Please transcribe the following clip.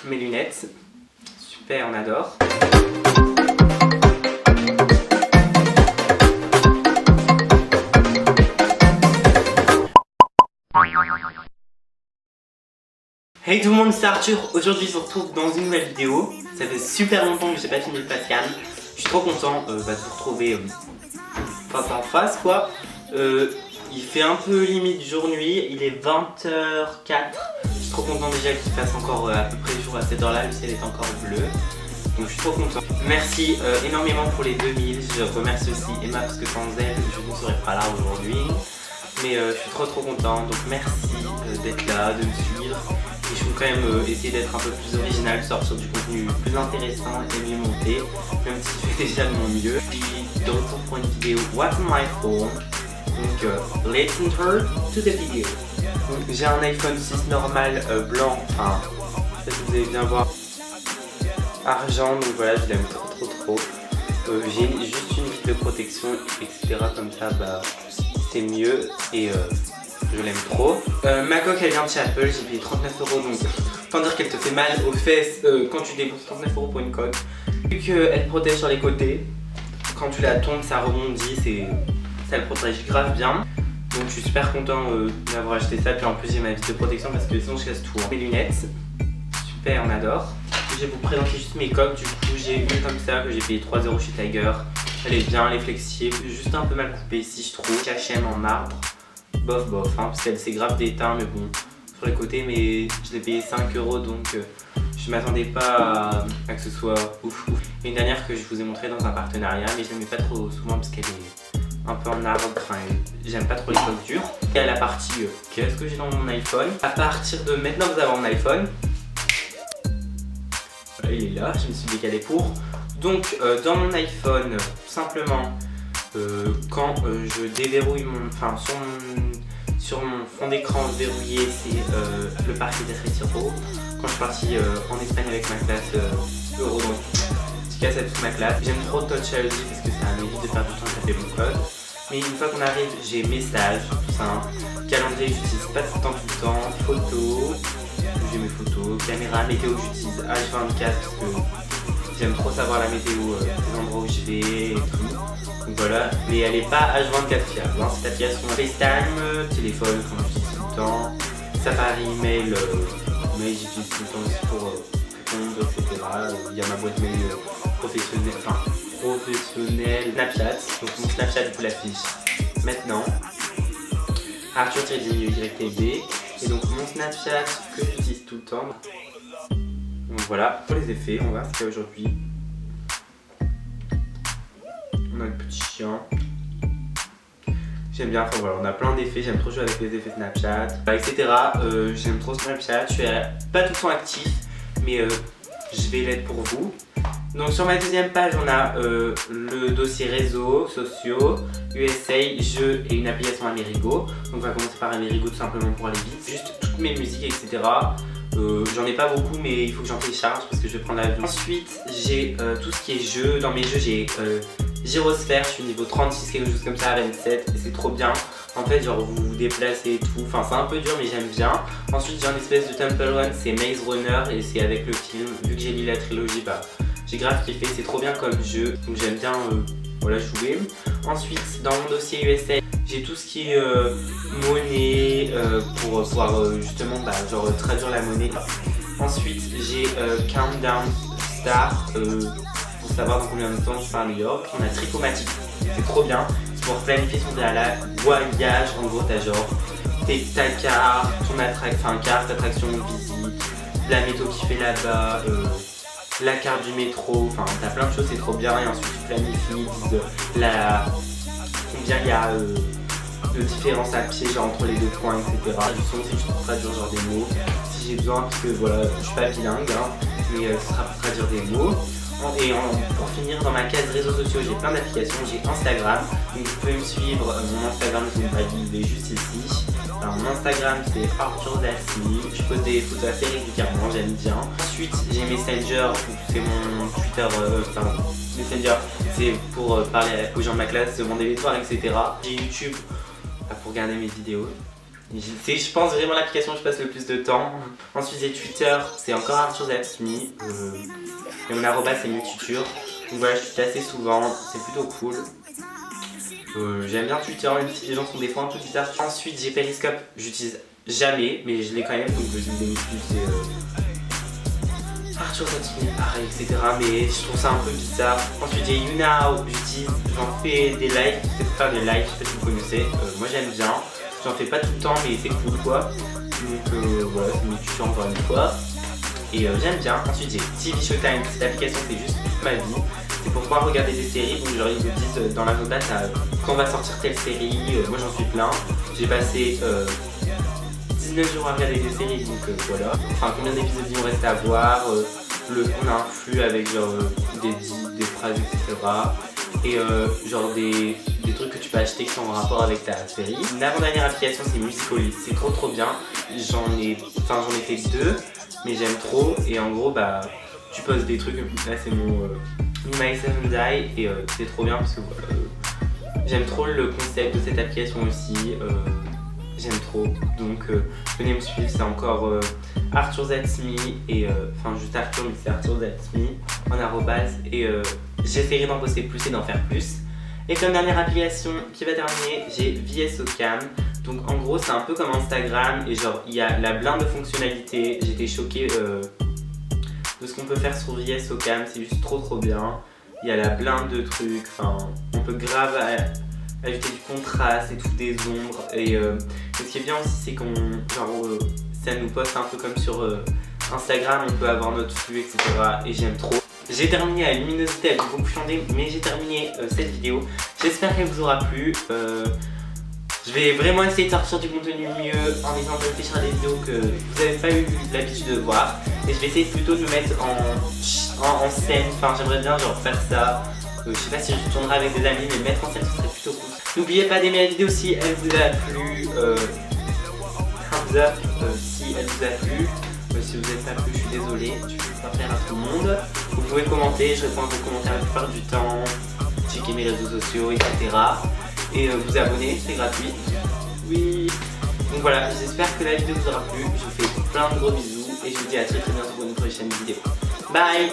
mes lunettes. Super, on adore. Hey tout le monde, c'est Arthur. Aujourd'hui, je vous retrouve dans une nouvelle vidéo. Ça fait super longtemps que j'ai pas fini le Pascal. Je suis trop content de vous retrouver face en face, quoi. Il fait un peu limite jour-nuit, il est 20h04. Je suis trop content déjà qu'il fasse encore à peu près jour à cette heure-là, le ciel est encore bleu. Donc je suis trop content. Merci énormément pour les 2000. Je remercie aussi Emma parce que sans elle, je ne serais pas là aujourd'hui. Mais je suis trop content, donc merci d'être là, de me suivre. Et je vais quand même essayer d'être un peu plus original, sortir du contenu plus intéressant et mieux monté, même si je fais déjà de mon mieux. Puis de retour pour une vidéo What's on my phone. Donc let's enter to the video. J'ai un iPhone 6 normal blanc, enfin je sais pas si vous allez bien voir, argent, donc voilà, je l'aime trop. J'ai juste une bite de protection, etc. Comme ça, c'est mieux et je l'aime trop. Ma coque elle vient de chez Apple, j'ai payé 39 €, donc autant dire qu'elle te fait mal aux fesses quand tu débourses 39 € pour une coque. Vu qu'elle protège sur les côtés, quand tu la tombes ça rebondit, ça le protège grave bien. Donc je suis super content d'avoir acheté ça, puis en plus j'ai ma vitre de protection parce que sinon je casse tout. Mes lunettes, super, on adore. Je vais vous présenter juste mes coques, du coup j'ai une comme ça que j'ai payé 3 € chez Tiger. Elle est bien, elle est flexible, juste un peu mal coupée ici je trouve. H&M en marbre, bof hein, parce qu'elle s'est grave déteint mais bon, sur les côtés, mais je l'ai payé 5 € donc je m'attendais pas à que ce soit ouf. Et une dernière que je vous ai montré dans un partenariat, mais je ne mets pas trop souvent parce qu'elle est un peu en arbre, enfin j'aime pas trop les coques dures. Et à la partie qu'est-ce que j'ai dans mon iPhone. À partir de maintenant vous avez mon iPhone. Il est là, je me suis décalé pour. Donc dans mon iPhone, simplement quand je déverrouille sur mon fond d'écran verrouillé, c'est le parquet des Retiro. Quand je suis parti en Espagne avec ma classe Euro, donc je casse à toute ma classe. J'aime trop Touch ID parce que ça m'évite de perdre du temps à taper mon code. Mais une fois qu'on arrive, j'ai messages, tout simple, calendrier, j'utilise pas tout le temps, photos, j'ai mes photos, caméra, météo, j'utilise H24 parce que j'aime trop savoir la météo des endroits où je vais et tout. Donc voilà, mais elle est pas H24 fiable, hein. Cette application FaceTime, téléphone, comme j'utilise tout le temps, Safari, mail, j'utilise tout le temps aussi pour répondre, etc. Il y a ma boîte mail professionnelle, Snapchat, donc mon Snapchat je vous l'affiche maintenant, Arthur-YTB, et donc mon Snapchat que j'utilise tout le temps. Donc voilà, pour les effets, on va voir ce qu'il y a aujourd'hui. On a le petit chien. J'aime bien, enfin voilà, on a plein d'effets, j'aime trop jouer avec les effets Snapchat, etc. J'aime trop Snapchat, je suis pas tout le temps actif, mais je vais l'être pour vous. Donc sur ma deuxième page, on a le dossier réseaux sociaux, USA, jeux et une application Amerigo. Donc on va commencer par Amerigo tout simplement pour aller vite. Juste toutes mes musiques, etc. J'en ai pas beaucoup mais il faut que j'en télécharge parce que je vais prendre l'avion. Ensuite j'ai tout ce qui est jeux. Dans mes jeux j'ai Gyrosphère, je suis niveau 36, quelque chose comme ça à 27 et c'est trop bien. En fait genre vous vous déplacez et tout, enfin c'est un peu dur mais j'aime bien. Ensuite j'ai un espèce de Temple Run, c'est Maze Runner et c'est avec le film. Vu que j'ai lu la trilogie, j'ai grave kiffé, c'est trop bien comme jeu, donc j'aime bien voilà, jouer. Ensuite dans mon dossier USA, j'ai tout ce qui est monnaie pour pouvoir justement genre traduire la monnaie. Ensuite j'ai Countdown Star pour savoir dans combien de temps je pars à New York. On a Tricomatic, c'est trop bien, c'est pour planifier son voyage. En gros t'as genre ta carte, carte, attraction, visite, la météo qui fait là-bas, la carte du métro, enfin t'as plein de choses, c'est trop bien. Et ensuite tu planifies, combien il y a de différence à pied genre entre les deux points, etc. Du son si je peux traduire genre des mots, si j'ai besoin, parce que voilà, je suis pas bilingue, hein, mais ce sera pour traduire des mots. Et pour finir, dans ma case réseaux sociaux, j'ai plein d'applications, j'ai Instagram, donc vous pouvez me suivre, mon Instagram, je vous l'ai dit, il est juste ici. Alors mon Instagram c'est Arthur Dalsy, je pose des photos assez régulièrement, j'aime bien. Ensuite j'ai Messenger, c'est mon Twitter, Messenger, c'est pour parler aux gens de ma classe, demander les toiles, etc. J'ai YouTube pour regarder mes vidéos. Je pense vraiment l'application où je passe le plus de temps. Ensuite j'ai Twitter, c'est encore Arthur Zatsmi. Et mon arroba c'est Mituture. Donc voilà, je tweete assez souvent, c'est plutôt cool. J'aime bien Twitter, même si les gens sont des fois un peu bizarres. Ensuite j'ai Periscope, j'utilise jamais, mais je l'ai quand même, donc je l'ai utilisé. Arthur Zatsmi, pareil, etc. Mais je trouve ça un peu bizarre. Ensuite j'ai YouNow, j'utilise, j'en fais des lives, c'est pour faire des lives, je sais pas si vous connaissez. Moi j'aime bien, j'en fais pas tout le temps, mais c'est cool quoi. Donc voilà, c'est mes tuteurs encore une fois. Et j'aime bien. Ensuite j'ai TV Showtime, cette application c'est juste toute ma vie. C'est pour pouvoir regarder des séries, donc genre ils me disent dans l'agenda quand va sortir telle série, moi j'en suis plein. J'ai passé 19 jours à regarder des séries, donc voilà. Enfin combien d'épisodes il me reste à voir, on a un flux avec genre des phrases, etc. Et genre des trucs que tu peux acheter qui sont en rapport avec ta série. Une avant-dernière application c'est Musical.ly, c'est trop bien. J'en ai fait 2, mais j'aime trop. Et en gros bah tu poses des trucs, là c'est mon My Seven Die et c'est trop bien parce que j'aime trop le concept de cette application aussi. J'aime trop, donc venez me suivre, c'est encore Arthur Zatsmi et enfin juste Arthur, mais c'est Arthur Zatsmi en arrobase et j'essaierai d'en poster plus et d'en faire plus. Et comme dernière application qui va terminer, j'ai VSOCam. Donc en gros c'est un peu comme Instagram et genre il y a la blinde de fonctionnalités. J'étais choquée de ce qu'on peut faire sur VSOCam, c'est juste trop bien. Il y a la blinde de trucs, enfin on peut grave ajouter du contraste et tout, des ombres. Et ce qui est bien aussi c'est qu'on ça nous poste un peu comme sur Instagram, on peut avoir notre flux, etc. Et j'aime trop. J'ai terminé à luminosité, elle a beaucoup changé, mais j'ai terminé cette vidéo. J'espère qu'elle vous aura plu. Je vais vraiment essayer de sortir du contenu mieux en essayant de réfléchir à des vidéos que vous n'avez pas eu l'habitude de voir. Et je vais essayer plutôt de me mettre en scène, enfin j'aimerais bien genre faire ça. Je sais pas si je tournerai avec des amis, mais mettre en scène ce serait plutôt cool. N'oubliez pas d'aimer la vidéo si elle vous a plu. Thumbs up si elle vous a plu. Si vous n'êtes pas plu, je suis désolé, je ne peux pas plaire à tout le monde. Vous pouvez commenter, je réponds à vos commentaires la plupart du temps. Checker mes réseaux sociaux, etc. Et vous abonner, c'est gratuit. Oui. Donc voilà, j'espère que la vidéo vous aura plu. Je vous fais plein de gros bisous et je vous dis à très bientôt pour une prochaine vidéo. Bye.